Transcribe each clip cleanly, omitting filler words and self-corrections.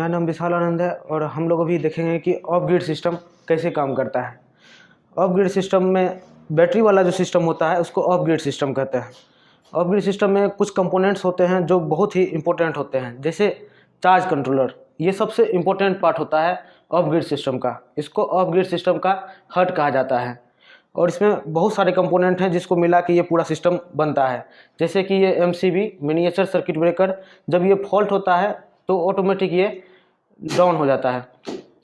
मेरा नाम विशाल आनंद है और हम लोग अभी देखेंगे कि ऑफ ग्रिड सिस्टम कैसे काम करता है। ऑफ ग्रिड सिस्टम में बैटरी वाला जो सिस्टम होता है उसको ऑफ ग्रिड सिस्टम कहते हैं। ऑफ ग्रिड सिस्टम में कुछ कंपोनेंट्स होते हैं जो बहुत ही इंपॉर्टेंट होते हैं, जैसे चार्ज कंट्रोलर। ये सबसे इम्पोर्टेंट पार्ट होता है ऑफ ग्रिड सिस्टम का। इसको ऑफ ग्रिड सिस्टम का हार्ट कहा जाता है और इसमें बहुत सारे कंपोनेंट हैं जिसको मिला के ये पूरा सिस्टम बनता है। जैसे कि ये MCB मिनिएचर सर्किट ब्रेकर, जब ये फॉल्ट होता है तो ऑटोमेटिक ये डाउन हो जाता है।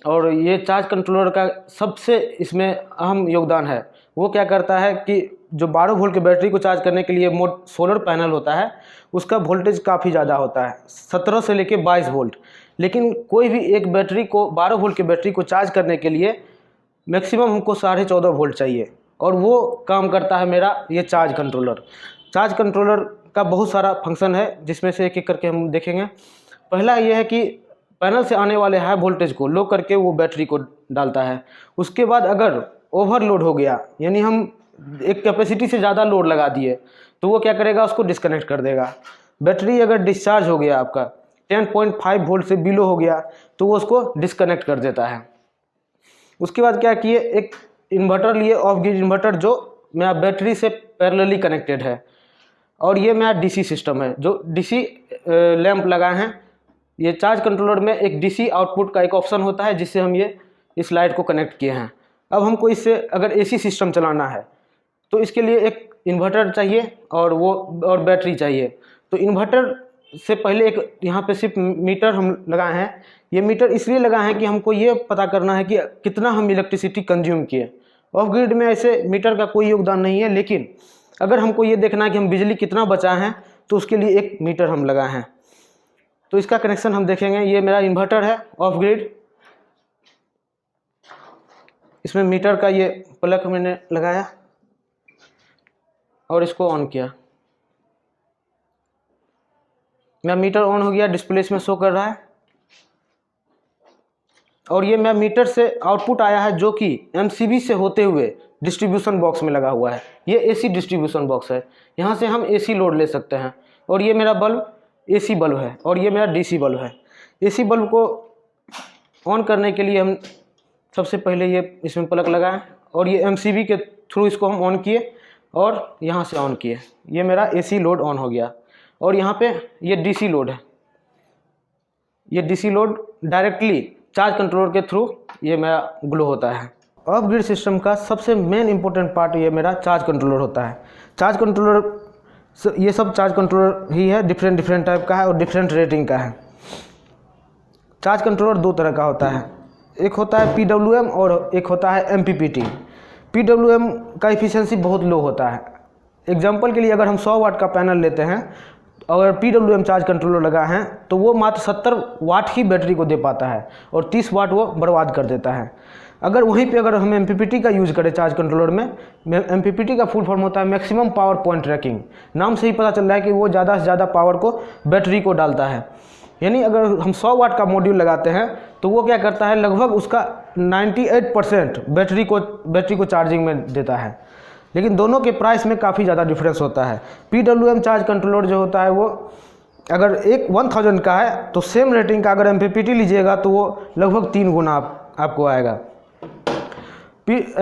और ये चार्ज कंट्रोलर का सबसे इसमें अहम योगदान है। वो क्या करता है कि जो 12 वोल्ट की बैटरी को चार्ज करने के लिए सोलर पैनल होता है उसका वोल्टेज काफ़ी ज़्यादा होता है, 17 से लेके 22 वोल्ट। लेकिन कोई भी एक बैटरी को 12 वोल्ट की बैटरी को चार्ज करने के लिए मैक्सिमम हमको 14.5 वोल्ट चाहिए, और वो काम करता है मेरा ये चार्ज कंट्रोलर। चार्ज कंट्रोलर का बहुत सारा फंक्शन है जिसमें से एक एक करके हम देखेंगे। पहला ये है कि पैनल से आने वाले हाई वोल्टेज को लो करके वो बैटरी को डालता है। उसके बाद अगर ओवरलोड हो गया, यानी हम एक कैपेसिटी से ज़्यादा लोड लगा दिए, तो वो क्या करेगा, उसको डिस्कनेक्ट कर देगा। बैटरी अगर डिस्चार्ज हो गया आपका 10.5 वोल्ट से बिलो हो गया तो वो उसको डिस्कनेक्ट कर देता है। उसके बाद क्या किए, एक इन्वर्टर लिए, ऑफ ग्रिड इन्वर्टर, जो मेरा बैटरी से पैरेलली कनेक्टेड है। और ये मेरा DC सिस्टम है जो DC लैंप लगाए हैं। ये चार्ज कंट्रोलर में एक DC आउटपुट का एक ऑप्शन होता है जिससे हम ये इस लाइट को कनेक्ट किए हैं। अब हमको इससे अगर AC सिस्टम चलाना है तो इसके लिए एक इन्वर्टर चाहिए और बैटरी चाहिए। तो इन्वर्टर से पहले एक यहाँ पे सिर्फ मीटर हम लगाए हैं। ये मीटर इसलिए लगाए हैं कि हमको ये पता करना है कि कितना हम इलेक्ट्रिसिटी कंज्यूम किए। ऑफ ग्रिड में ऐसे मीटर का कोई योगदान नहीं है, लेकिन अगर हमको ये देखना है कि हम बिजली कितना बचाए हैं तो उसके लिए एक मीटर हम लगाए हैं। तो इसका कनेक्शन हम देखेंगे। ये मेरा इन्वर्टर है ऑफ ग्रिड, इसमें मीटर का ये प्लग मैंने लगाया और इसको ऑन किया। मेरा मीटर ऑन हो गया, डिस्प्ले इसमें शो कर रहा है। और ये मेरा मीटर से आउटपुट आया है जो कि MCB से होते हुए डिस्ट्रीब्यूशन बॉक्स में लगा हुआ है। ये AC डिस्ट्रीब्यूशन बॉक्स है, यहाँ से हम AC लोड ले सकते हैं। और ये मेरा बल्ब AC बल्ब है और ये मेरा DC बल्ब है। AC बल्ब को ऑन करने के लिए हम सबसे पहले ये इसमें प्लग लगाएं और ये MCB के थ्रू इसको हम ऑन किए और यहाँ से ऑन किए। ये मेरा AC लोड ऑन हो गया। और यहाँ पे ये DC लोड है। ये DC load directly charge controller के थ्रू ये मेरा ग्लो होता है। ऑफ ग्रिड सिस्टम का सबसे मेन इंपॉर्टेंट पार्ट ये मेरा चार्ज कंट्रोलर होता है। चार्ज कंट्रोलर, ये सब चार्ज कंट्रोलर ही है, डिफरेंट टाइप का है और डिफरेंट रेटिंग का है। चार्ज कंट्रोलर दो तरह का होता है, एक होता है PWM और एक होता है MPPT। PWM का इफिशियंसी बहुत लो होता है। एग्जांपल के लिए अगर हम 100 वाट का पैनल लेते हैं, अगर PWM चार्ज कंट्रोलर लगा है तो वो मात्र 70 वाट ही बैटरी को दे पाता है और 30 वाट वो बर्बाद कर देता है। अगर वहीं पे अगर हम MPPT का यूज़ करें चार्ज कंट्रोलर में, MPPT का फुल फॉर्म होता है मैक्सिमम पावर पॉइंट ट्रैकिंग। नाम से ही पता चल रहा है कि वो ज़्यादा से ज़्यादा पावर को बैटरी को डालता है। यानी अगर हम 100 वाट का मॉड्यूल लगाते हैं तो वो क्या करता है, लगभग उसका 98% बैटरी को चार्जिंग में देता है। लेकिन दोनों के प्राइस में काफ़ी ज़्यादा डिफरेंस होता है। PWM चार्ज कंट्रोलर जो होता है वो अगर 1000 का है तो सेम रेटिंग का अगर MPPT लीजिएगा तो वो लगभग 3 गुना आपको आएगा।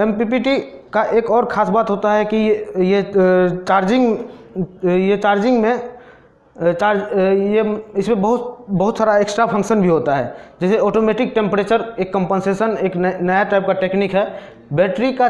MPPT का एक और ख़ास बात होता है कि ये चार्जिंग में इसमें बहुत सारा एक्स्ट्रा फंक्शन भी होता है। जैसे ऑटोमेटिक टेम्परेचर एक कंपनसेशन, एक नया टाइप का टेक्निक है। बैटरी का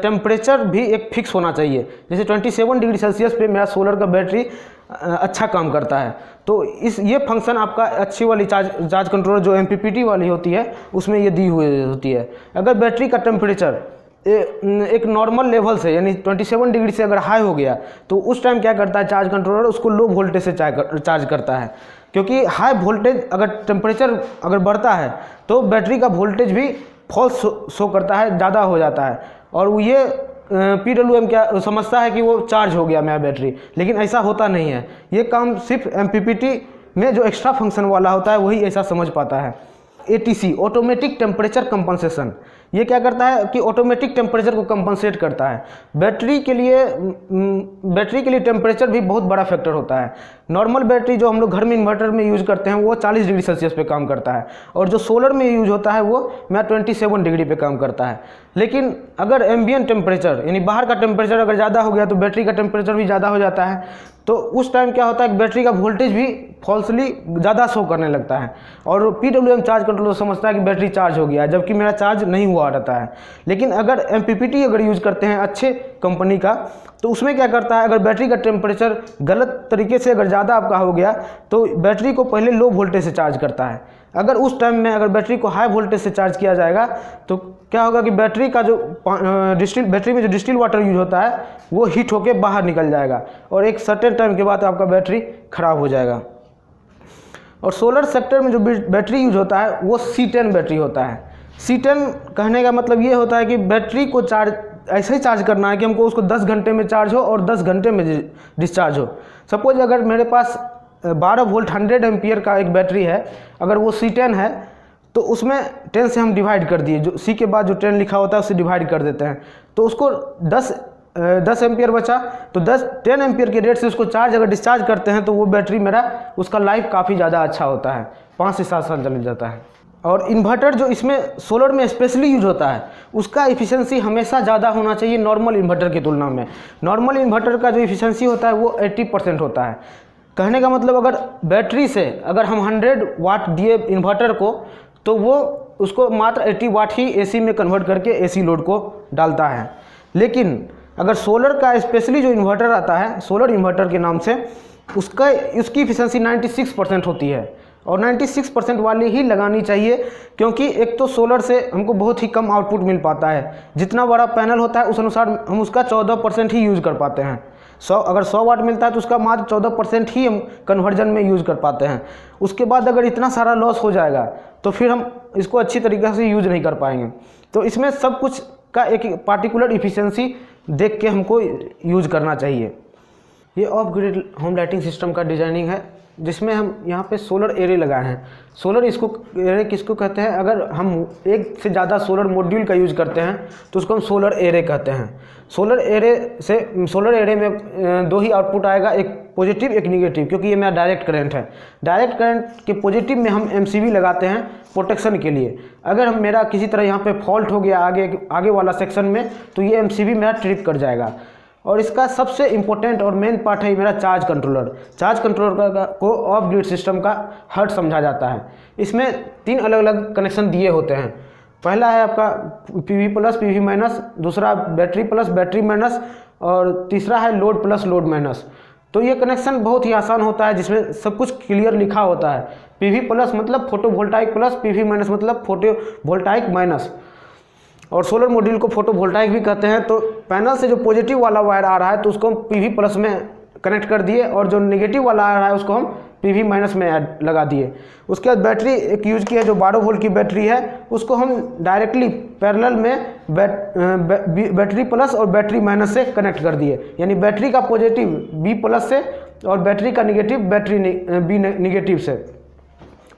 टेम्परेचर भी एक फिक्स होना चाहिए। जैसे 27 डिग्री सेल्सियस पे मेरा सोलर का बैटरी अच्छा काम करता है। तो ये फंक्शन आपका अच्छी वाली चार्ज कंट्रोलर जो MPPT वाली होती है उसमें ये दी हुई होती है। अगर बैटरी का टेम्परेचर एक नॉर्मल लेवल से यानी 27 डिग्री से अगर हाई हो गया तो उस टाइम क्या करता है चार्ज कंट्रोलर, उसको लो वोल्टेज से चार्ज करता है। क्योंकि हाई वोल्टेज अगर टेम्परेचर अगर बढ़ता है तो बैटरी का वोल्टेज भी फॉल्स शो करता है, ज़्यादा हो जाता है। और ये PWM क्या समझता है कि वो चार्ज हो गया मेरा बैटरी, लेकिन ऐसा होता नहीं है। ये काम सिर्फ MPPT में जो एक्स्ट्रा फंक्शन वाला होता है वही ऐसा समझ पाता है। ATC ऑटोमेटिक टेम्परेचर कंपनसेशन, ये क्या करता है कि ऑटोमेटिक टेम्परेचर को कंपनसेट करता है। बैटरी के लिए टेम्परेचर भी बहुत बड़ा फैक्टर होता है। नॉर्मल बैटरी जो हम लोग घर में इन्वर्टर में यूज़ करते हैं वो 40 डिग्री सेल्सियस पे काम करता है, और जो सोलर में यूज होता है वो 27 डिग्री पे काम करता है। लेकिन अगर एम्बिएंट टेम्परेचर यानी बाहर का टेम्परेचर अगर ज़्यादा हो गया तो बैटरी का टेम्परेचर भी ज़्यादा हो जाता है, तो उस टाइम क्या होता है कि बैटरी का वोल्टेज भी फॉल्सली ज़्यादा शो करने लगता है, और PWM चार्ज कंट्रोलर समझता है कि बैटरी चार्ज हो गया है, जबकि मेरा चार्ज नहीं हुआ रहता है। लेकिन अगर MPPT अगर यूज़ करते हैं अच्छे कंपनी का, तो उसमें क्या करता है, अगर बैटरी का टेम्परेचर गलत तरीके से अगर ज़्यादा आपका हो गया तो बैटरी को पहले लो वोल्टेज से चार्ज करता है। अगर उस टाइम में अगर बैटरी को हाई वोल्टेज से चार्ज किया जाएगा तो क्या होगा कि बैटरी का जो बैटरी में जो डिस्टिल वाटर यूज होता है वो हीट होके बाहर निकल जाएगा, और एक सर्टेन टाइम के बाद आपका बैटरी ख़राब हो जाएगा। और सोलर सेक्टर में जो बैटरी यूज होता है वो C10 बैटरी होता है। C10 कहने का मतलब ये होता है कि बैटरी को चार्ज ऐसे ही चार्ज करना है कि हमको उसको 10 घंटे में चार्ज हो और 10 घंटे में डिस्चार्ज हो। सपोज अगर मेरे पास 12 वोल्ट 100 एम्पियर का एक बैटरी है, अगर वो C10 है तो उसमें 10 से हम डिवाइड कर दिए, जो C के बाद जो 10 लिखा होता है उससे डिवाइड कर देते हैं, तो उसको 10 एम्पियर बचा, तो 10 एम्पियर के रेट से उसको चार्ज अगर डिस्चार्ज करते हैं तो वो बैटरी मेरा उसका लाइफ काफ़ी ज़्यादा अच्छा होता है, 5 से 7 साल चल जाता है। और इन्वर्टर जो इसमें सोलर में स्पेशली यूज होता है उसका इफिशियंसी हमेशा ज़्यादा होना चाहिए नॉर्मल इन्वर्टर की तुलना में। नॉर्मल इन्वर्टर का जो इफिशियंसी होता है वो 80% होता है। कहने का मतलब अगर बैटरी से अगर हम 100 वाट दिए इन्वर्टर को तो वो उसको मात्र 80 वाट ही AC में कन्वर्ट करके AC लोड को डालता है। लेकिन अगर सोलर का स्पेशली जो इन्वर्टर आता है सोलर इन्वर्टर के नाम से, उसकी इफिशियंसी 96% होती है, और 96% वाली ही लगानी चाहिए, क्योंकि एक तो सोलर से हमको बहुत ही कम आउटपुट मिल पाता है। जितना बड़ा पैनल होता है उस अनुसार हम उसका 14% ही यूज़ कर पाते हैं। अगर 100 वाट मिलता है तो उसका मात्र 14% ही हम कन्वर्जन में यूज़ कर पाते हैं। उसके बाद अगर इतना सारा लॉस हो जाएगा तो फिर हम इसको अच्छी तरीके से यूज़ नहीं कर पाएंगे। तो इसमें सब कुछ का एक पार्टिकुलर इफिशियंसी देख के हमको यूज़ करना चाहिए। ये of grid home lighting system का डिजाइनिंग है, जिसमें हम यहाँ पे सोलर एरे लगाए हैं। सोलर एरे किसको कहते हैं, अगर हम एक से ज़्यादा सोलर मॉड्यूल का यूज़ करते हैं तो उसको हम सोलर एरे कहते हैं। सोलर एरे में 2 ही आउटपुट आएगा, एक पॉजिटिव एक निगेटिव, क्योंकि ये मेरा डायरेक्ट करंट है। डायरेक्ट करंट के पॉजिटिव में हम MCB लगाते हैं प्रोटेक्शन के लिए। अगर हम मेरा किसी तरह यहाँ पे फॉल्ट हो गया आगे वाला सेक्शन में तो ये MCB मेरा ट्रिप कर जाएगा। और इसका सबसे इम्पोर्टेंट और मेन पार्ट है मेरा चार्ज कंट्रोलर। चार्ज कंट्रोलर को ऑफ ग्रिड सिस्टम का हर्ट समझा जाता है। इसमें 3 अलग अलग कनेक्शन दिए होते हैं। पहला है आपका PV+ PV-, दूसरा बैटरी+ बैटरी माइनस, और तीसरा है लोड+ लोड माइनस। तो ये कनेक्शन बहुत ही आसान होता है, जिसमें सब कुछ क्लियर लिखा होता है। PV+ मतलब फोटोवोल्टाइक प्लस, PV- मतलब फोटोवोल्टाइक माइनस, और सोलर मॉड्यूल को फोटोवोल्टाइक भी कहते हैं। तो पैनल से जो पॉजिटिव वाला वायर आ रहा है तो उसको हम PV+ में कनेक्ट कर दिए, और जो नेगेटिव वाला आ रहा है उसको हम PV- में लगा दिए। उसके बाद बैटरी एक यूज की है जो 12 वोल्ट की बैटरी है, उसको हम डायरेक्टली पैरेलल में बैटरी+ और बैटरी माइनस से कनेक्ट कर दिए, यानी बैटरी का पॉजिटिव B+ से और बैटरी का निगेटिव बैटरी B- से।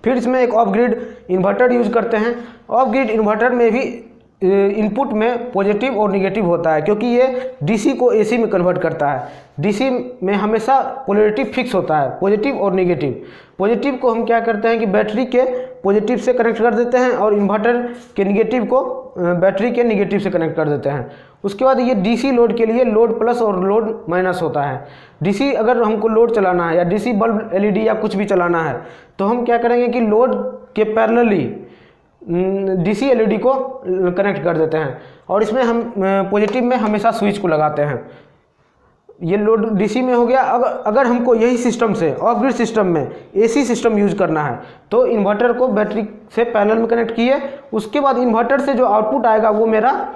फिर इसमें एक ऑफ ग्रिड इन्वर्टर यूज करते हैं। ऑफ ग्रिड इन्वर्टर में भी इनपुट में पॉजिटिव और निगेटिव होता है, क्योंकि ये DC को AC में कन्वर्ट करता है। DC में हमेशा पोलैरिटी फिक्स होता है, पॉजिटिव और निगेटिव। पॉजिटिव को हम क्या करते हैं कि बैटरी के पॉजिटिव से कनेक्ट कर देते हैं, और इन्वर्टर के निगेटिव को बैटरी के निगेटिव से कनेक्ट कर देते हैं। उसके बाद ये DC लोड के लिए लोड+ और लोड माइनस होता है। DC अगर हमको लोड चलाना है या DC बल्ब LED या कुछ भी चलाना है तो हम क्या करेंगे कि लोड के पैरेलली DC LED को कनेक्ट कर देते हैं, और इसमें हम पॉजिटिव में हमेशा स्विच को लगाते हैं। ये लोड DC में हो गया। अगर हमको यही सिस्टम से ऑफ ग्रिड सिस्टम में AC सिस्टम यूज करना है तो इन्वर्टर को बैटरी से पैरेलल में कनेक्ट किए, उसके बाद इन्वर्टर से जो आउटपुट आएगा वो मेरा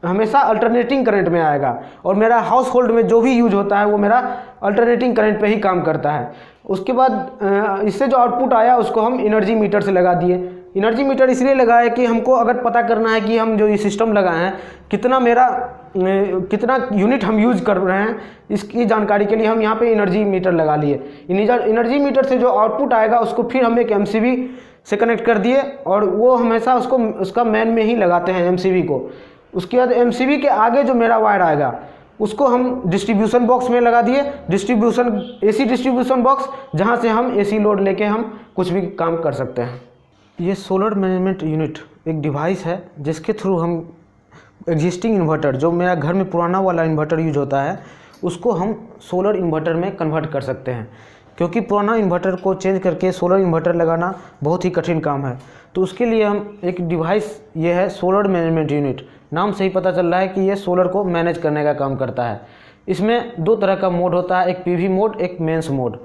हमेशा अल्टरनेटिंग करंट में आएगा, और मेरा हाउस होल्ड में जो भी यूज होता है वो मेरा अल्टरनेटिंग करंट पे ही काम करता है। उसके बाद इससे जो आउटपुट आया उसको हम एनर्जी मीटर से लगा दिए। एनर्जी मीटर इसलिए लगा है कि हमको अगर पता करना है कि हम जो ये सिस्टम लगाए हैं कितना यूनिट हम यूज़ कर रहे हैं, इसकी जानकारी के लिए हम यहाँ पे एनर्जी मीटर लगा लिए। एनर्जी मीटर से जो आउटपुट आएगा उसको फिर हम एक एमसीबी से कनेक्ट कर दिए और वो हमेशा उसका मेन में ही लगाते हैं एमसीबी को। उसके बाद एमसीबी के आगे जो मेरा वायर आएगा उसको हम डिस्ट्रीब्यूशन बॉक्स में लगा दिए, एसी डिस्ट्रीब्यूशन बॉक्स, जहाँ से हम एसी लोड लेके हम कुछ भी काम कर सकते हैं। ये सोलर मैनेजमेंट यूनिट एक डिवाइस है जिसके थ्रू हम एग्जिस्टिंग इन्वर्टर, जो मेरा घर में पुराना वाला इन्वर्टर यूज होता है, उसको हम सोलर इन्वर्टर में कन्वर्ट कर सकते हैं। क्योंकि पुराना इन्वर्टर को चेंज करके सोलर इन्वर्टर लगाना बहुत ही कठिन काम है, तो उसके लिए हम एक डिवाइस, ये है सोलर मैनेजमेंट यूनिट। नाम से ही पता चल रहा है कि ये सोलर को मैनेज करने का काम करता है। इसमें दो तरह का मोड होता है, एक पीवी मोड, एक मेंस मोड।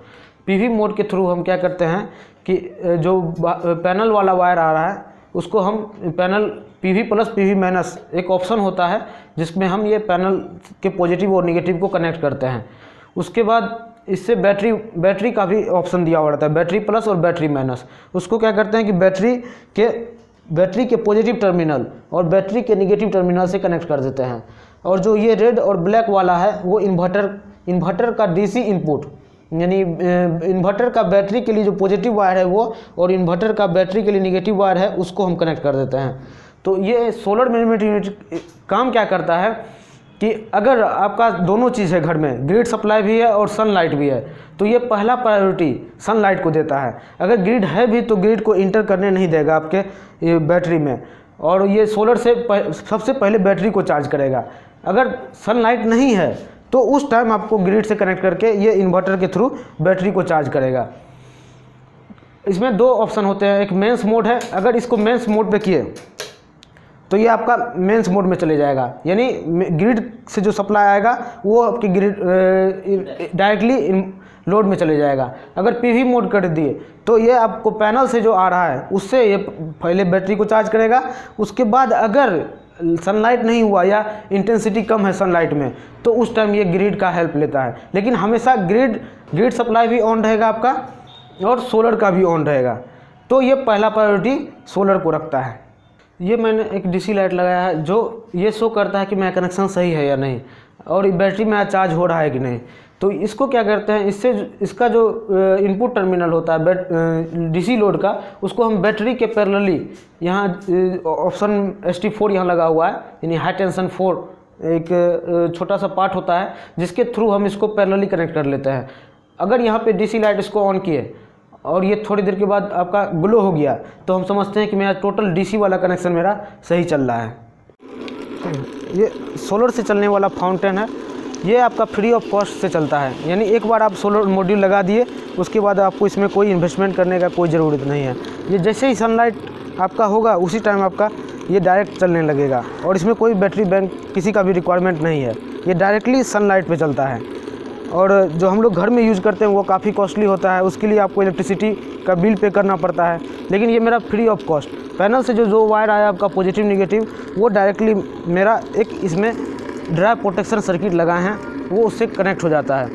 पीवी मोड के थ्रू हम क्या करते हैं कि जो पैनल वाला वायर आ रहा है उसको हम panel PV plus PV minus एक ऑप्शन होता है जिसमें हम ये पैनल के पॉजिटिव और नेगेटिव को कनेक्ट करते हैं। उसके बाद इससे बैटरी का भी ऑप्शन दिया हुआ रहता है, बैटरी प्लस और बैटरी माइनस। उसको क्या करते हैं कि बैटरी के पॉजिटिव टर्मिनल और बैटरी के नेगेटिव टर्मिनल से कनेक्ट कर देते हैं। और जो ये रेड और ब्लैक वाला है वो इन्वर्टर का डीसी इनपुट, यानी इन्वर्टर का बैटरी के लिए जो पॉजिटिव वायर है वो, और इन्वर्टर का बैटरी के लिए नेगेटिव वायर है, उसको हम कनेक्ट कर देते हैं। तो ये सोलर मैनेजमेंट यूनिट काम क्या करता है कि अगर आपका दोनों चीज़ है घर में, ग्रिड सप्लाई भी है और सनलाइट भी है, तो ये पहला प्रायोरिटी सनलाइट को देता है। अगर ग्रिड है भी तो ग्रिड को इंटर करने नहीं देगा आपके ये बैटरी में, और ये सोलर से सबसे पहले बैटरी को चार्ज करेगा। अगर सनलाइट नहीं है तो उस टाइम आपको ग्रिड से कनेक्ट करके ये इन्वर्टर के थ्रू बैटरी को चार्ज करेगा। इसमें दो ऑप्शन होते हैं, एक मेंस मोड है। अगर इसको मेंस मोड पे किए तो ये आपका मेंस मोड में चले जाएगा, यानी ग्रिड से जो सप्लाई आएगा वो आपकी ग्रिड डायरेक्टली लोड में चले जाएगा। अगर पीवी मोड कर दिए तो ये आपको पैनल से जो आ रहा है उससे ये पहले बैटरी को चार्ज करेगा। उसके बाद अगर सनलाइट नहीं हुआ या इंटेंसिटी कम है सनलाइट में तो उस टाइम ये ग्रिड का हेल्प लेता है। लेकिन हमेशा ग्रिड सप्लाई भी ऑन रहेगा आपका और सोलर का भी ऑन रहेगा। तो ये पहला प्रायोरिटी सोलर को रखता है। ये मैंने एक डीसी लाइट लगाया है जो ये शो करता है कि मेरा कनेक्शन सही है या नहीं, और बैटरी मेरा चार्ज हो रहा है कि नहीं। तो इसको क्या करते हैं, इसका जो इनपुट टर्मिनल होता है डीसी लोड का, उसको हम बैटरी के पैरेलली, यहाँ ऑप्शन ST4 यहाँ लगा हुआ है, यानी हाई टेंशन 4 एक छोटा सा पार्ट होता है जिसके थ्रू हम इसको पैरेलली कनेक्ट कर लेते हैं। अगर यहाँ पे डीसी लाइट इसको ऑन किए और ये थोड़ी देर के बाद आपका ग्लो हो गया तो हम समझते हैं कि मेरा टोटल डीसी वाला कनेक्शन मेरा सही चल रहा है। ये सोलर से चलने वाला फाउंटेन है, ये आपका फ्री ऑफ कॉस्ट से चलता है, यानी एक बार आप सोलर मॉड्यूल लगा दिए उसके बाद आपको इसमें कोई इन्वेस्टमेंट करने का कोई ज़रूरत नहीं है। ये जैसे ही सनलाइट आपका होगा उसी टाइम आपका ये डायरेक्ट चलने लगेगा, और इसमें कोई बैटरी बैंक किसी का भी रिक्वायरमेंट नहीं है, ये डायरेक्टली सनलाइट पे चलता है। और जो हम लोग घर में यूज़ करते हैं वो काफ़ी कॉस्टली होता है, उसके लिए आपको इलेक्ट्रिसिटी का बिल पे करना पड़ता है। लेकिन ये मेरा फ्री ऑफ कॉस्ट, पैनल से जो वायर आया आपका पॉजिटिव नेगेटिव, वो डायरेक्टली मेरा एक इसमें ड्राई प्रोटेक्शन सर्किट लगाए हैं वो उससे कनेक्ट हो जाता है।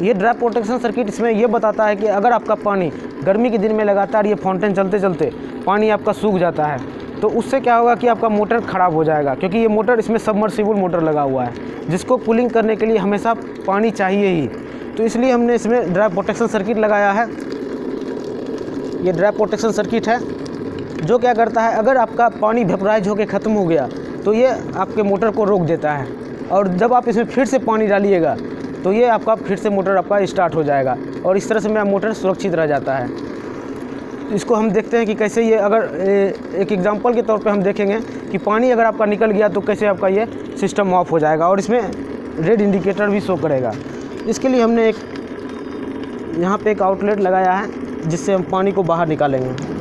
ये ड्राई प्रोटेक्शन सर्किट इसमें ये बताता है कि अगर आपका पानी गर्मी के दिन में लगातार ये फाउंटेन चलते चलते पानी आपका सूख जाता है तो उससे क्या होगा कि आपका मोटर ख़राब हो जाएगा, क्योंकि ये मोटर इसमें सबमर्सिबल मोटर लगा हुआ है जिसको कूलिंग करने के लिए हमेशा पानी चाहिए ही। तो इसलिए हमने इसमें ड्राई प्रोटेक्शन सर्किट लगाया है। ये ड्राई प्रोटेक्शन सर्किट है जो क्या करता है, अगर आपका पानी वेपराइज होकर ख़त्म हो गया तो ये आपके मोटर को रोक देता है, और जब आप इसमें फिर से पानी डालिएगा तो ये आपका फिर से मोटर आपका स्टार्ट हो जाएगा, और इस तरह से मेरा मोटर सुरक्षित रह जाता है। इसको हम देखते हैं कि कैसे ये, अगर एक एग्जांपल के तौर पे हम देखेंगे कि पानी अगर आपका निकल गया तो कैसे आपका ये सिस्टम ऑफ हो जाएगा, और इसमें रेड इंडिकेटर भी शो करेगा। इसके लिए हमने यहाँ पे एक आउटलेट लगाया है जिससे हम पानी को बाहर निकालेंगे।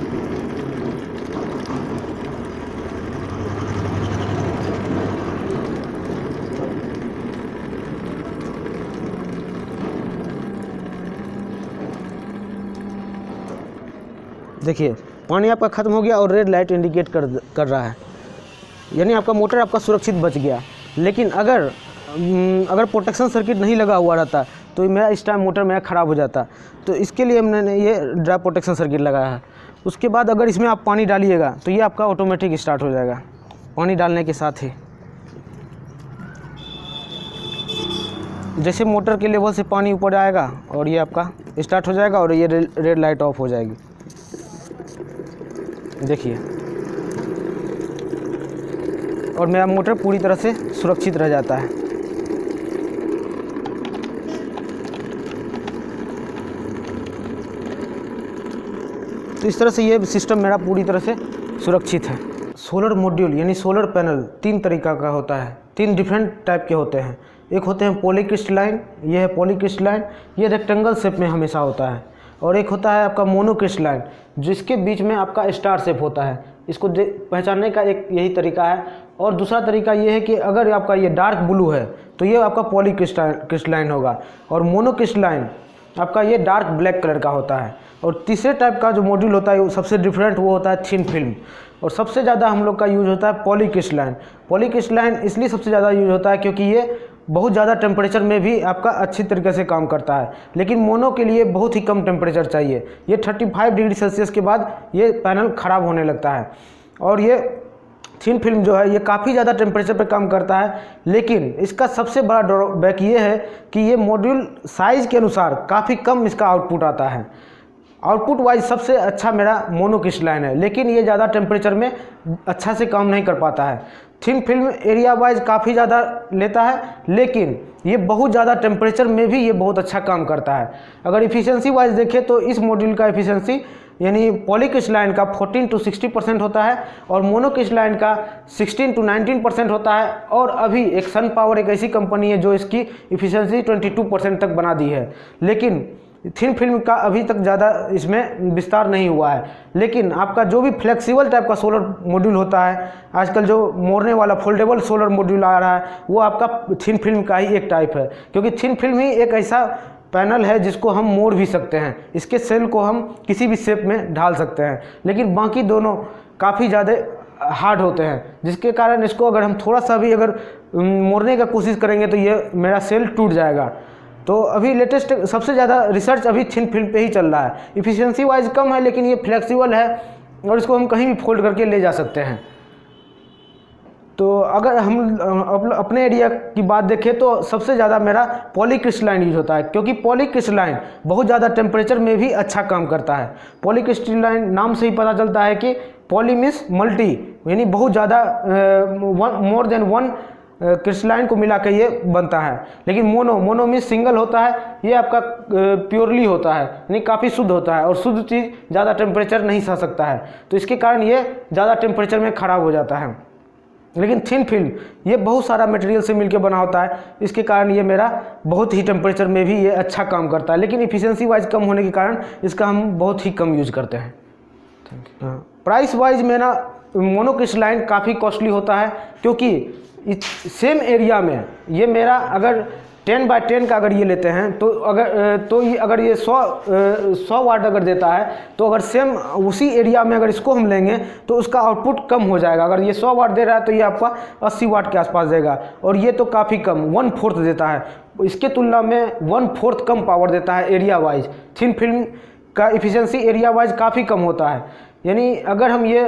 देखिए पानी आपका ख़त्म हो गया और रेड लाइट इंडिकेट कर रहा है, यानी आपका मोटर आपका सुरक्षित बच गया। लेकिन अगर प्रोटेक्शन सर्किट नहीं लगा हुआ रहता तो मेरा इस टाइम मोटर मेरा ख़राब हो जाता। तो इसके लिए हमने ये ड्राई प्रोटेक्शन सर्किट लगाया है। उसके बाद अगर इसमें आप पानी डालिएगा तो ये आपका ऑटोमेटिक स्टार्ट हो जाएगा पानी डालने के साथ ही। जैसे मोटर के लेवल से पानी ऊपर आएगा और ये आपका स्टार्ट हो जाएगा और ये रेड लाइट ऑफ हो जाएगी। देखिए, और मेरा मोटर पूरी तरह से सुरक्षित रह जाता है। तो इस तरह से ये सिस्टम मेरा पूरी तरह से सुरक्षित है। सोलर मॉड्यूल यानी सोलर पैनल 3 तरीका का होता है, 3 डिफरेंट टाइप के होते हैं। एक होते हैं पॉलीक्रिस्टलाइन, ये है पॉलीक्रिस्टलाइन, ये रेक्टेंगल शेप में हमेशा होता है। और एक होता है आपका मोनोक्रिस्टलाइन, जिसके बीच में आपका स्टार शेप होता है। इसको पहचानने का एक यही तरीका है। और दूसरा तरीका ये है कि अगर आपका ये डार्क ब्लू है तो ये आपका पॉलीक्रिस्टलाइन होगा, और मोनोक्रिस्टलाइन आपका ये डार्क ब्लैक कलर का होता है। और तीसरे टाइप का जो मॉड्यूल होता है वो सबसे डिफरेंट वो होता है थिन फिल्म। और सबसे ज़्यादा हम लोग का यूज होता है पॉलीक्रिस्टलाइन। पॉलीक्रिस्टलाइन इसलिए सबसे ज़्यादा यूज होता है क्योंकि ये बहुत ज़्यादा टेम्परेचर में भी आपका अच्छी तरीके से काम करता है। लेकिन मोनो के लिए बहुत ही कम टेम्परेचर चाहिए। ये 35 डिग्री सेल्सियस के बाद ये पैनल ख़राब होने लगता है। और ये थिन फिल्म जो है ये काफ़ी ज़्यादा टेम्परेचर पे काम करता है, लेकिन इसका सबसे बड़ा ड्रॉबैक ये है कि ये मॉड्यूल साइज़ के अनुसार काफ़ी कम इसका आउटपुट आता है। आउटपुट वाइज सबसे अच्छा मेरा मोनोक्रिस्टलाइन है, लेकिन ये ज़्यादा टेम्परेचर में अच्छा से काम नहीं कर पाता है। थिन फिल्म एरिया वाइज काफ़ी ज़्यादा लेता है, लेकिन ये बहुत ज़्यादा टेम्परेचर में भी ये बहुत अच्छा काम करता है। अगर इफ़िशियंसी वाइज देखें तो इस मॉड्यूल का इफ़िशियंसी यानी पॉलीक्रिस्टलाइन का 14 to 60% होता है और मोनोक्रिस्टलाइन का 16 to 19% होता है। और अभी एक सन पावर एक ऐसी कंपनी है जो इसकी इफ़िशियंसी 22% तक बना दी है। लेकिन थिन फिल्म का अभी तक ज़्यादा इसमें विस्तार नहीं हुआ है। लेकिन आपका जो भी फ्लेक्सिबल टाइप का सोलर मॉड्यूल होता है, आजकल जो मोड़ने वाला फोल्डेबल सोलर मॉड्यूल आ रहा है, वो आपका थिन फिल्म का ही एक टाइप है। क्योंकि थिन फिल्म ही एक ऐसा पैनल है जिसको हम मोड़ भी सकते हैं, इसके सेल को हम किसी भी शेप में ढाल सकते हैं। लेकिन बाकी दोनों काफ़ी ज़्यादा हार्ड होते हैं, जिसके कारण इसको अगर हम थोड़ा सा भी अगर मोड़ने का कोशिश करेंगे तो ये मेरा सेल टूट जाएगा। तो अभी लेटेस्ट सबसे ज़्यादा रिसर्च अभी थिन फिल्म पे ही चल रहा है। इफ़िशियंसी वाइज कम है, लेकिन ये फ्लेक्सिबल है और इसको हम कहीं भी फोल्ड करके ले जा सकते हैं। तो अगर हम अपने एरिया की बात देखें तो सबसे ज़्यादा मेरा पॉलीक्रिस्टलाइन यूज होता है, क्योंकि पॉलीक्रिस्टलाइन बहुत ज़्यादा टेम्परेचर में भी अच्छा काम करता है। पॉलीक्रिस्टलाइन नाम से ही पता चलता है कि पॉली मीन्स मल्टी, यानी बहुत ज़्यादा मोर देन 1 क्रिस्टलाइन को मिला के ये बनता है। लेकिन मोनो मीन्स सिंगल होता है, ये आपका प्योरली होता है, यानी काफ़ी शुद्ध होता है और शुद्ध चीज़ ज़्यादा टेम्परेचर नहीं सह सकता है, तो इसके कारण ये ज़्यादा टेम्परेचर में ख़राब हो जाता है। लेकिन थिन फिल्म ये बहुत सारा मटेरियल से मिलकर बना होता है, इसके कारण ये मेरा बहुत ही टेम्परेचर में भी ये अच्छा काम करता है। लेकिन इफ़िशियंसी वाइज कम होने के कारण इसका हम बहुत ही कम यूज करते हैं। प्राइस वाइज मेरा मोनोक्रिस्टलाइन काफ़ी कॉस्टली होता है, क्योंकि सेम एरिया में ये मेरा अगर 10x10 का अगर ये लेते हैं तो अगर ये 100 वाट अगर देता है, तो अगर सेम उसी एरिया में अगर इसको हम लेंगे तो उसका आउटपुट कम हो जाएगा। अगर ये 100 वाट दे रहा है तो ये आपका 80 वाट के आसपास देगा, और ये तो काफ़ी कम 1/4 देता है। इसके तुलना में 1/4 कम पावर देता है एरिया वाइज। थिन फिल्म का इफ़िशियंसी एरिया वाइज काफ़ी कम होता है, यानी अगर हम ये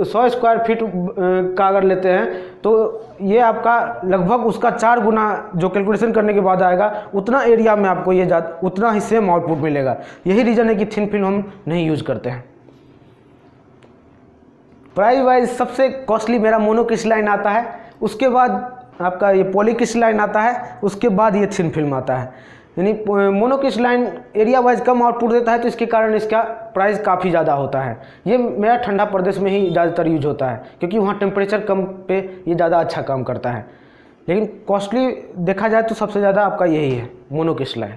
100 स्क्वायर फीट का अगर लेते हैं तो ये आपका लगभग उसका 4 गुना जो कैलकुलेशन करने के बाद आएगा, उतना एरिया में आपको ये उतना ही सेम आउटपुट मिलेगा। यही रीज़न है कि थिन फिल्म हम नहीं यूज़ करते हैं। प्राइस वाइज सबसे कॉस्टली मेरा मोनोक्रिस्टलाइन आता है, उसके बाद आपका ये पॉलीक्रिस्टलाइन आता है, उसके बाद ये थिन फिल्म आता है। यानी मोनोक्रिस्टलाइन एरिया वाइज कम आउटपुट देता है, तो इसके कारण इसका प्राइस काफ़ी ज़्यादा होता है। ये मेरा ठंडा प्रदेश में ही ज़्यादातर यूज होता है, क्योंकि वहाँ टेम्परेचर कम पे ये ज़्यादा अच्छा काम करता है। लेकिन कॉस्टली देखा जाए तो सबसे ज़्यादा आपका यही है मोनोक्रिस्टलाइन।